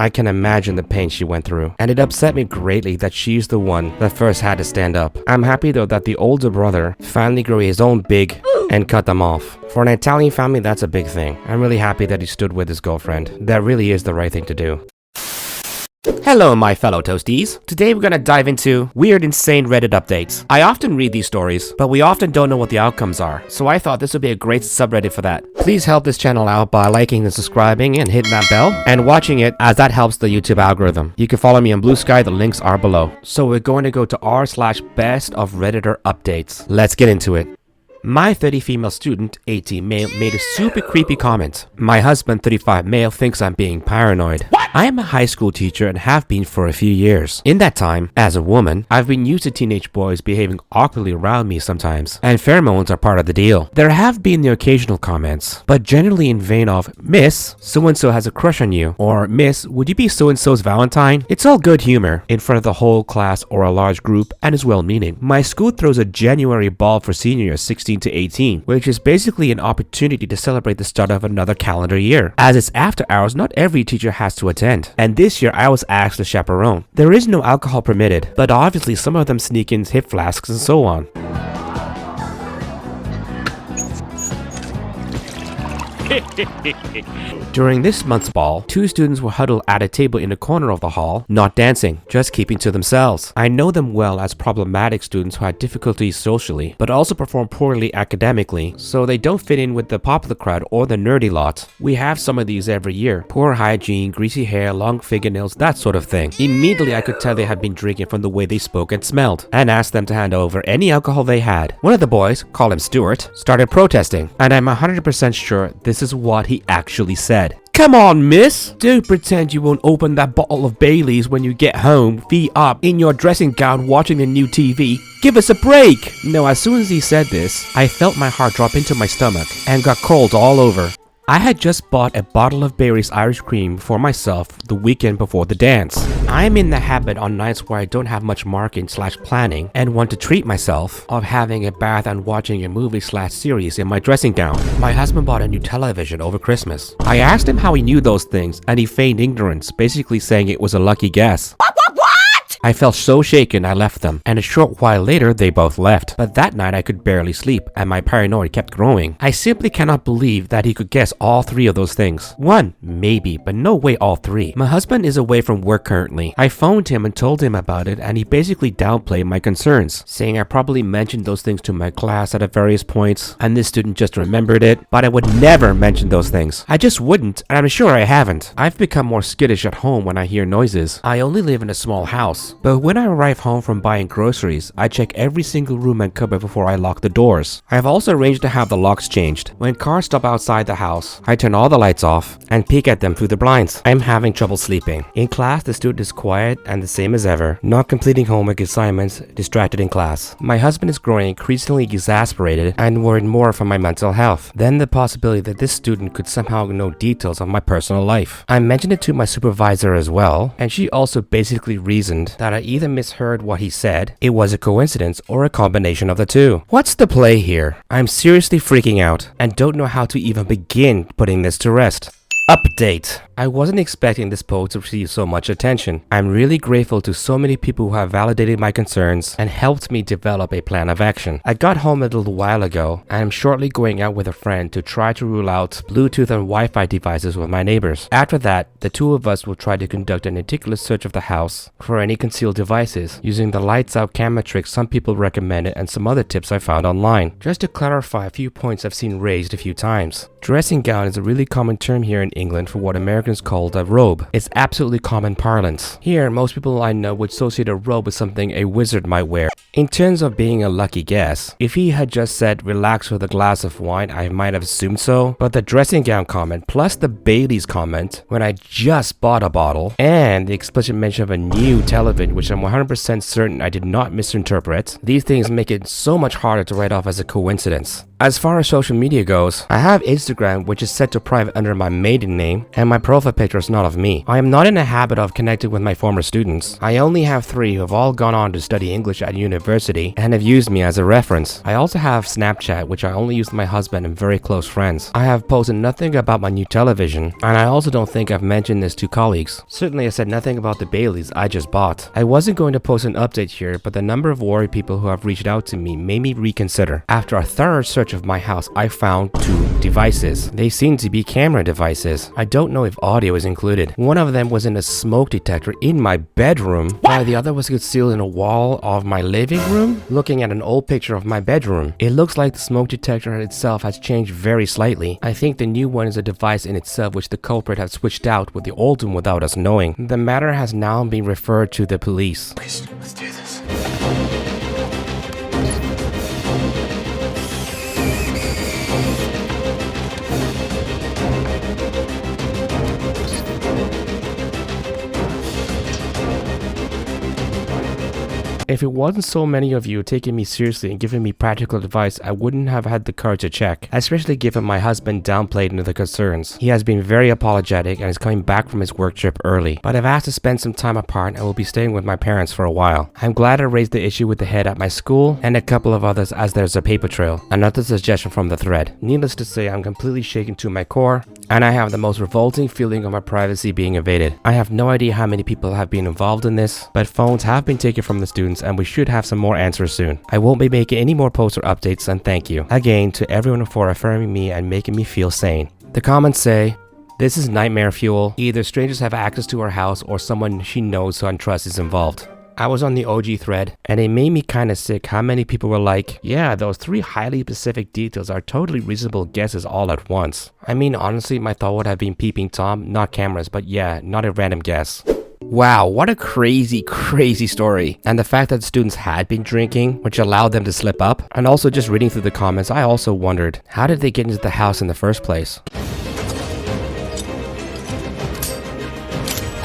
I can imagine the pain she went through, and it upset me greatly that she's the one that first had to stand up. I'm happy though that the older brother finally grew his own big and cut them off. For an Italian family, that's a big thing. I'm really happy that he stood with his girlfriend. That really is the right thing to do. Hello my fellow toasties. Today we're gonna dive into weird insane Reddit updates. I often read these stories, but we often don't know what the outcomes are, so I thought this would be a great subreddit for that. Please help this channel out by liking and subscribing and hitting that bell and watching it, as that helps the YouTube algorithm. You can follow me on Blue Sky, the links are below. So we're going to go to r/best of Redditor updates. Let's get into it. My 30 female student, 18 male, made a super creepy comment. My husband, 35 male, thinks I'm being paranoid. What? I am a high school teacher and have been for a few years. In that time, as a woman, I've been used to teenage boys behaving awkwardly around me sometimes, and pheromones are part of the deal. There have been the occasional comments, but generally in vain of, Miss, so-and-so has a crush on you, or Miss, would you be so-and-so's Valentine? It's all good humor in front of the whole class or a large group and is well-meaning. My school throws a January ball for seniors 16 to 18, which is basically an opportunity to celebrate the start of another calendar year. As it's after hours, not every teacher has to attend, and this year I was asked to chaperone. There is no alcohol permitted, but obviously some of them sneak in hip flasks and so on. During this month's ball, 2 students were huddled at a table in the corner of the hall, not dancing, just keeping to themselves. I know them well as problematic students who had difficulties socially, but also perform poorly academically, so they don't fit in with the popular crowd or the nerdy lot. We have some of these every year. Poor hygiene, greasy hair, long fingernails, that sort of thing. Immediately I could tell they had been drinking from the way they spoke and smelled, and asked them to hand over any alcohol they had. One of the boys, call him Stuart, started protesting, and I'm 100% sure this is what he actually said. Come on, miss! Don't pretend you won't open that bottle of Bailey's when you get home, feet up, in your dressing gown watching the new TV. Give us a break! No, as soon as he said this, I felt my heart drop into my stomach and got cold all over. I had just bought a bottle of Barry's Irish Cream for myself the weekend before the dance. I am in the habit on nights where I don't have much marking/planning and want to treat myself of having a bath and watching a movie/series in my dressing gown. My husband bought a new television over Christmas. I asked him how he knew those things and he feigned ignorance, basically saying it was a lucky guess. I felt so shaken I left them, and a short while later they both left. But that night I could barely sleep, and my paranoia kept growing. I simply cannot believe that he could guess all 3 of those things. 1, maybe, but no way all 3. My husband is away from work currently. I phoned him and told him about it, and he basically downplayed my concerns, saying I probably mentioned those things to my class at various points, and this student just remembered it, but I would never mention those things. I just wouldn't, and I'm sure I haven't. I've become more skittish at home when I hear noises. I only live in a small house, but when I arrive home from buying groceries, I check every single room and cupboard before I lock the doors. I have also arranged to have the locks changed. When cars stop outside the house, I turn all the lights off and peek at them through the blinds. I'm having trouble sleeping. In class, the student is quiet and the same as ever, not completing homework assignments, distracted in class. My husband is growing increasingly exasperated and worried more for my mental health. Then the possibility that this student could somehow know details of my personal life. I mentioned it to my supervisor as well, and she also basically reasoned that I either misheard what he said, it was a coincidence, or a combination of the 2. What's the play here? I'm seriously freaking out and don't know how to even begin putting this to rest. Update. I wasn't expecting this post to receive so much attention. I'm really grateful to so many people who have validated my concerns and helped me develop a plan of action. I got home a little while ago and I'm shortly going out with a friend to try to rule out Bluetooth and Wi-Fi devices with my neighbors. After that, the 2 of us will try to conduct a meticulous search of the house for any concealed devices using the lights out camera trick some people recommended and some other tips I found online. Just to clarify a few points I've seen raised a few times. Dressing gown is a really common term here in England for what Americans call a robe. It's absolutely common parlance. Here, most people I know would associate a robe with something a wizard might wear. In terms of being a lucky guess, if he had just said relax with a glass of wine, I might have assumed so, but the dressing gown comment plus the Bailey's comment when I just bought a bottle and the explicit mention of a new television, which I'm 100% certain I did not misinterpret, these things make it so much harder to write off as a coincidence. As far as social media goes, I have Instagram, which is set to private under my maiden name, and my profile picture is not of me. I am not in a habit of connecting with my former students. I only have 3 who have all gone on to study English at university and have used me as a reference. I also have Snapchat, which I only use with my husband and very close friends. I have posted nothing about my new television, and I also don't think I've mentioned this to colleagues. Certainly I said nothing about the Baileys I just bought. I wasn't going to post an update here, but the number of worried people who have reached out to me made me reconsider. After a thorough search of my house, I found 2 devices. They seem to be camera devices. I don't know if audio is included. One of them was in a smoke detector in my bedroom, while the other was concealed in a wall of my living room. Looking at an old picture of my bedroom, it looks like the smoke detector itself has changed very slightly. I think the new one is a device in itself which the culprit has switched out with the old one without us knowing. The matter has now been referred to the police. Please, let's do this. If it wasn't so many of you taking me seriously and giving me practical advice, I wouldn't have had the courage to check, especially given my husband downplayed the concerns. He has been very apologetic and is coming back from his work trip early, but I've asked to spend some time apart and will be staying with my parents for a while. I'm glad I raised the issue with the head at my school and a couple of others as there's a paper trail. Another suggestion from the thread. Needless to say, I'm completely shaken to my core, and I have the most revolting feeling of my privacy being invaded. I have no idea how many people have been involved in this, but phones have been taken from the students and we should have some more answers soon. I won't be making any more posts or updates, and thank you again to everyone for affirming me and making me feel sane. The comments say, "This is nightmare fuel. Either strangers have access to her house or someone she knows and trusts is involved." I was on the OG thread, and it made me kinda sick how many people were like, "Yeah, those 3 highly specific details are totally reasonable guesses all at once." I mean, honestly, my thought would have been peeping Tom, not cameras, but yeah, not a random guess. Wow, what a crazy story. And the fact that students had been drinking, which allowed them to slip up. And also just reading through the comments, I also wondered, how did they get into the house in the first place?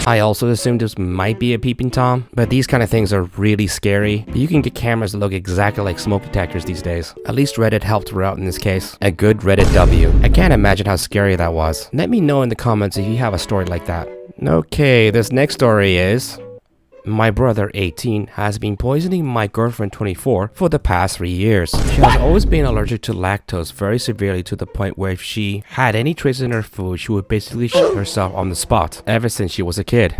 I also assumed this might be a peeping Tom, but these kind of things are really scary. But you can get cameras that look exactly like smoke detectors these days. At least Reddit helped her out in this case. A good Reddit W. I can't imagine how scary that was. Let me know in the comments if you have a story like that. Okay, this next story is... My brother, 18, has been poisoning my girlfriend, 24, for the past 3 years. She has always been allergic to lactose very severely, to the point where if she had any traces in her food, she would basically shit herself on the spot, ever since she was a kid.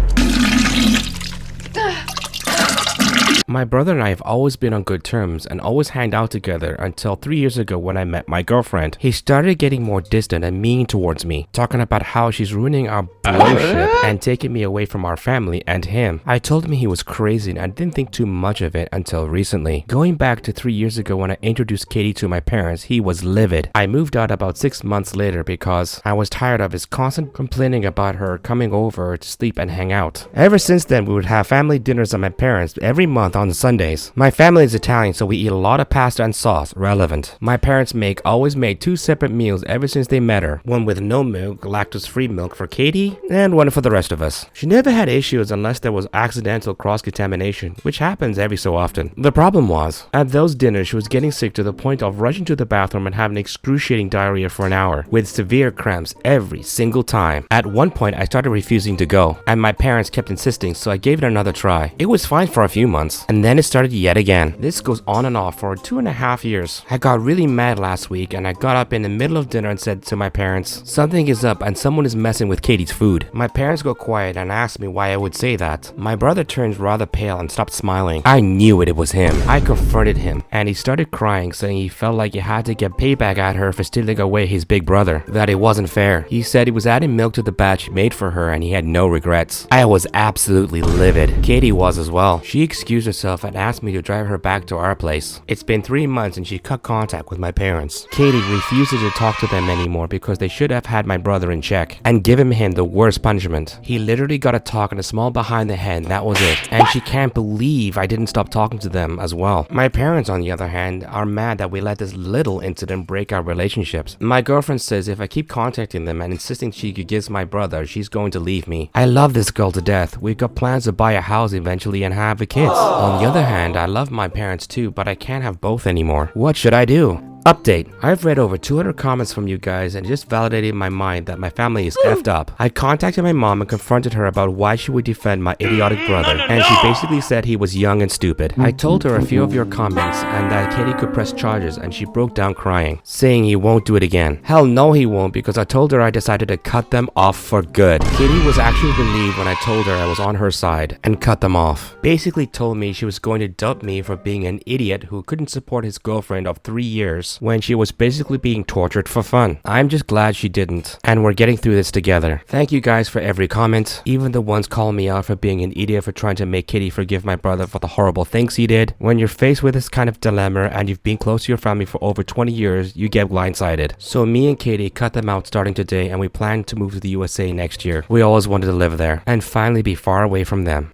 My brother and I have always been on good terms and always hanged out together until 3 years ago when I met my girlfriend. He started getting more distant and mean towards me, talking about how she's ruining our broship and taking me away from our family and him. I told him he was crazy and I didn't think too much of it until recently. Going back to 3 years ago when I introduced Katie to my parents, he was livid. I moved out about 6 months later because I was tired of his constant complaining about her coming over to sleep and hang out. Ever since then, we would have family dinners at my parents every month on Sundays. My family is Italian, so we eat a lot of pasta and sauce, relevant. My parents always made 2 separate meals ever since they met her. One with no milk, lactose-free milk for Katie, and one for the rest of us. She never had issues unless there was accidental cross-contamination, which happens every so often. The problem was, at those dinners she was getting sick to the point of rushing to the bathroom and having excruciating diarrhea for an hour, with severe cramps every single time. At one point I started refusing to go, and my parents kept insisting, so I gave it another try. It was fine for a few months, and then it started yet again. This goes on and off for 2.5 years. I got really mad last week and I got up in the middle of dinner and said to my parents, "Something is up and someone is messing with Katie's food." My parents go quiet and ask me why I would say that. My brother turns rather pale and stopped smiling. I knew it was him. I confronted him and he started crying, saying he felt like he had to get payback at her for stealing away his big brother, that it wasn't fair. He said he was adding milk to the batch he made for her and he had no regrets. I was absolutely livid. Katie was as well. She excused herself and asked me to drive her back to our place. It's been 3 months and she cut contact with my parents. Katie refuses to talk to them anymore because they should have had my brother in check and given him the worst punishment. He literally got a talk and a small behind the head, that was it. And she can't believe I didn't stop talking to them as well. My parents, on the other hand, are mad that we let this little incident break our relationships. My girlfriend says if I keep contacting them and insisting she gives my brother, she's going to leave me. I love this girl to death. We've got plans to buy a house eventually and have kids. On the other hand, I love my parents too, but I can't have both anymore. What should I do? Update. I've read over 200 comments from you guys and it just validated in my mind that my family is effed up. I contacted my mom and confronted her about why she would defend my idiotic brother, and she basically said he was young and stupid. I told her a few of your comments and that Katie could press charges, and she broke down crying, saying he won't do it again. Hell no he won't, because I told her I decided to cut them off for good. Katie was actually relieved when I told her I was on her side and cut them off. Basically told me she was going to dump me for being an idiot who couldn't support his girlfriend of 3 years when she was basically being tortured for fun. I'm just glad she didn't, and we're getting through this together. Thank you guys for every comment, even the ones calling me out for being an idiot for trying to make Katie forgive my brother for the horrible things he did. When you're faced with this kind of dilemma and you've been close to your family for over 20 years, you get blindsided. So me and Katie cut them out starting today, and we plan to move to the USA next year. We always wanted to live there and finally be far away from them.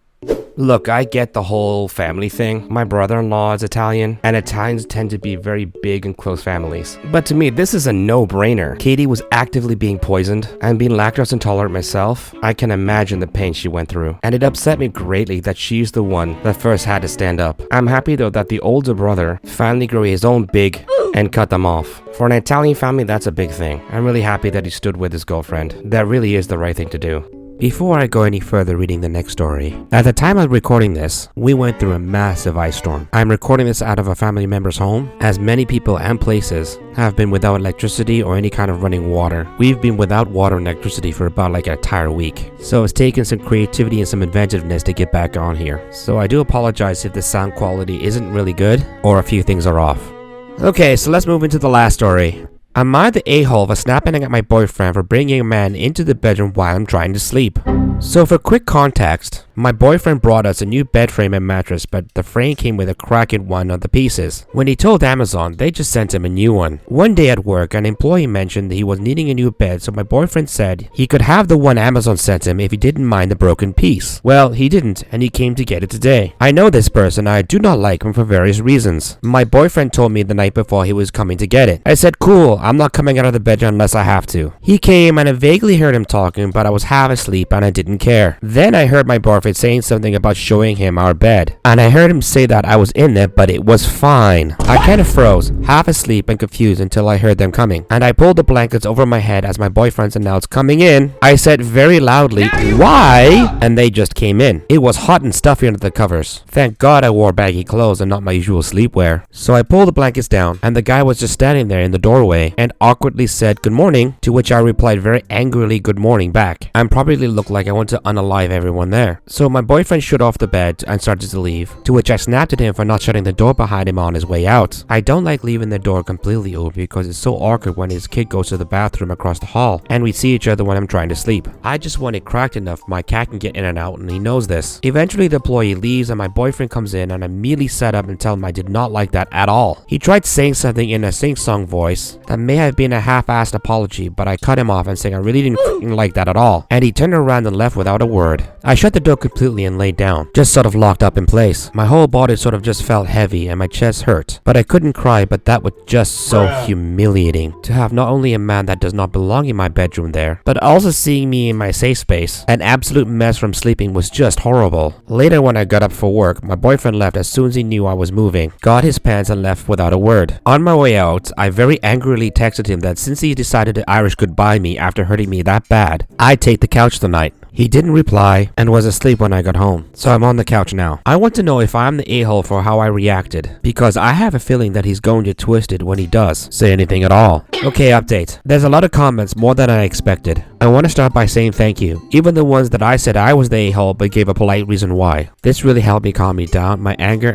Look, I get the whole family thing. My brother-in-law is Italian, and Italians tend to be very big and close families. But to me, this is a no-brainer. Katie was actively being poisoned, and being lactose intolerant myself, I can imagine the pain she went through. And it upset me greatly that she's the one that first had to stand up. I'm happy though that the older brother finally grew his own big and cut them off. For an Italian family, that's a big thing. I'm really happy that he stood with his girlfriend. That really is the right thing to do. Before I go any further reading the next story, at the time of recording this, we went through a massive ice storm. I'm recording this out of a family member's home, as many people and places have been without electricity or any kind of running water. We've been without water and electricity for about like an entire week. So it's taken some creativity and some inventiveness to get back on here. So I do apologize if the sound quality isn't really good or a few things are off. Okay, so let's move into the last story. Am I the a-hole for snapping at my boyfriend for bringing a man into the bedroom while I'm trying to sleep? So for quick context, my boyfriend brought us a new bed frame and mattress, but the frame came with a crack in one of the pieces. When he told Amazon, they just sent him a new one. One day at work, an employee mentioned that he was needing a new bed, so my boyfriend said he could have the one Amazon sent him if he didn't mind the broken piece. Well, he didn't, and he came to get it today. I know this person, I do not like him for various reasons. My boyfriend told me the night before he was coming to get it. I said, cool, I'm not coming out of the bedroom unless I have to. He came and I vaguely heard him talking, but I was half asleep and I didn't care. Then I heard my boyfriend saying something about showing him our bed, and I heard him say that I was in there, but it was fine. I kind of froze, half asleep and confused until I heard them coming, and I pulled the blankets over my head as my boyfriend announced coming in. I said very loudly, why? And they just came in. It was hot and stuffy under the covers. Thank God I wore baggy clothes and not my usual sleepwear. So I pulled the blankets down, and the guy was just standing there in the doorway and awkwardly said good morning, to which I replied very angrily good morning back, and probably looked like I want to unalive everyone there. So my boyfriend shut off the bed and started to leave, to which I snapped at him for not shutting the door behind him on his way out. I don't like leaving the door completely open because it's so awkward when his kid goes to the bathroom across the hall and we see each other when I'm trying to sleep. I just want it cracked enough my cat can get in and out, and he knows this. Eventually the employee leaves and my boyfriend comes in, and I immediately sat up and tell him I did not like that at all. He tried saying something in a sing-song voice that may have been a half-assed apology, but I cut him off and saying I really didn't like that at all, and he turned around and left without a word. I shut the door completely and laid down, just sort of locked up in place. My whole body sort of just felt heavy and my chest hurt, but I couldn't cry, but that was just so humiliating to have not only a man that does not belong in my bedroom there, but also seeing me in my safe space. An absolute mess from sleeping was just horrible. Later when I got up for work, my boyfriend left as soon as he knew I was moving, got his pants and left without a word. On my way out, I very angrily texted him that since he decided to Irish goodbye me after hurting me that bad, I'd take the couch tonight. He didn't reply and was asleep when I got home, so I'm on the couch now. I want to know if I'm the a-hole for how I reacted, because I have a feeling that he's going to twist it when he does say anything at all. Okay, update. There's a lot of comments, more than I expected. I want to start by saying thank you, even the ones that I said I was the a-hole but gave a polite reason why. This really helped me calm me down. My anger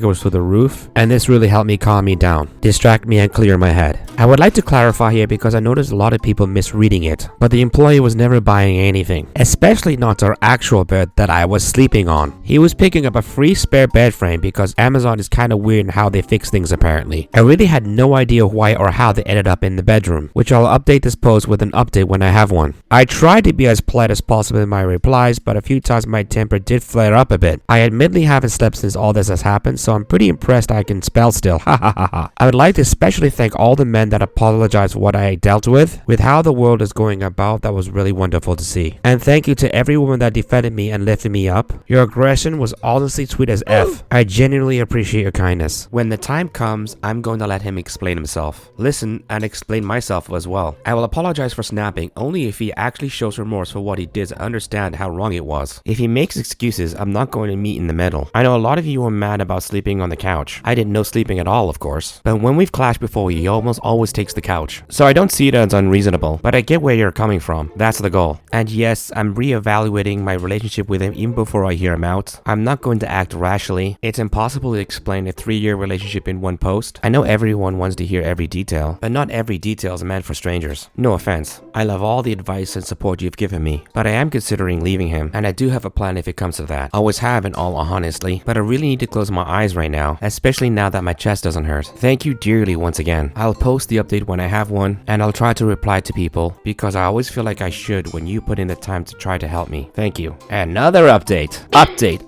was through the roof, and this really helped me calm me down, distract me and clear my head. I would like to clarify here because I noticed a lot of people misreading it, but the employee was never buying anything, especially not our actual bed that I was sleeping on. He was picking up a free spare bed frame because Amazon is kind of weird in how they fix things apparently. I really had no idea why or how they ended up in the bedroom, which I'll update this post with an update when I have one. on. I tried to be as polite as possible in my replies, but a few times my temper did flare up a bit. I admittedly haven't slept since all this has happened, so I'm pretty impressed I can spell still. Ha ha ha ha. I would like to especially thank all the men that apologized for what I dealt with how the world is going about. That was really wonderful to see. And thank you to every woman that defended me and lifted me up. Your aggression was honestly sweet as F. I genuinely appreciate your kindness. When the time comes, I'm going to let him explain himself. Listen and explain myself as well. I will apologize for snapping only if he actually shows remorse for what he did and understand how wrong it was. If he makes excuses, I'm not going to meet in the middle. I know a lot of you were mad about sleeping on the couch. I didn't know sleeping at all, of course. But when we've clashed before, he almost always takes the couch. So I don't see it as unreasonable, but I get where you're coming from. That's the goal. And yes, I'm reevaluating my relationship with him even before I hear him out. I'm not going to act rashly. It's impossible to explain a 3-year relationship in one post. I know everyone wants to hear every detail, but not every detail is meant for strangers. No offense. I love all the advice and support you've given me, but I am considering leaving him, and I do have a plan if it comes to that. Always have in all honesty, but I really need to close my eyes right now, especially now that my chest doesn't hurt. Thank you dearly once again. I'll post the update when I have one, and I'll try to reply to people because I always feel like I should when you put in the time to try to help me. Thank you. Another update.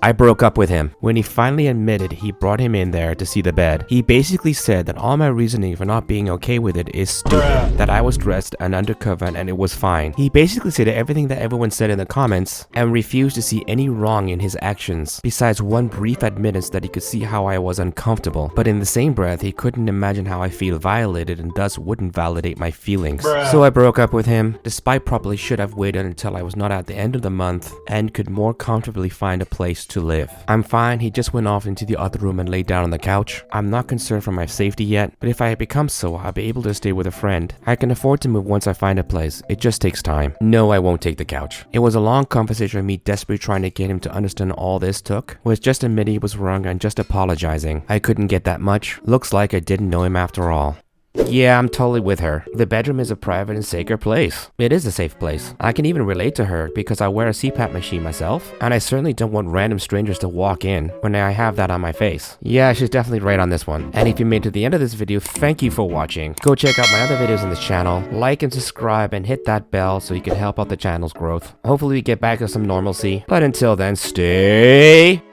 I broke up with him. When he finally admitted he brought him in there to see the bed, he basically said that all my reasoning for not being okay with it is stupid, that I was dressed and undercover and it was fine. He basically said everything that everyone said in the comments and refused to see any wrong in his actions, besides one brief admittance that he could see how I was uncomfortable, but in the same breath he couldn't imagine how I feel violated and thus wouldn't validate my feelings. So I broke up with him, despite probably should have waited until I was not at the end of the month and could more comfortably find a place to live. I'm fine. He just went off into the other room and laid down on the couch. I'm not concerned for my safety yet, but if I become so, I'll be able to stay with a friend. I can afford to move once I find a place. It just takes time. No, I won't take the couch. It was a long conversation with me desperately trying to get him to understand all this took was just admitting he was wrong and just apologizing. I couldn't get that much. Looks like I didn't know him after all. Yeah, I'm totally with her. The bedroom is a private and sacred place. It is a safe place. I can even relate to her because I wear a CPAP machine myself, and I certainly don't want random strangers to walk in when I have that on my face. Yeah, she's definitely right on this one. And if you made it to the end of this video, thank you for watching. Go check out my other videos on this channel, like and subscribe, and hit that bell so you can help out the channel's growth. Hopefully we get back to some normalcy. But until then, stay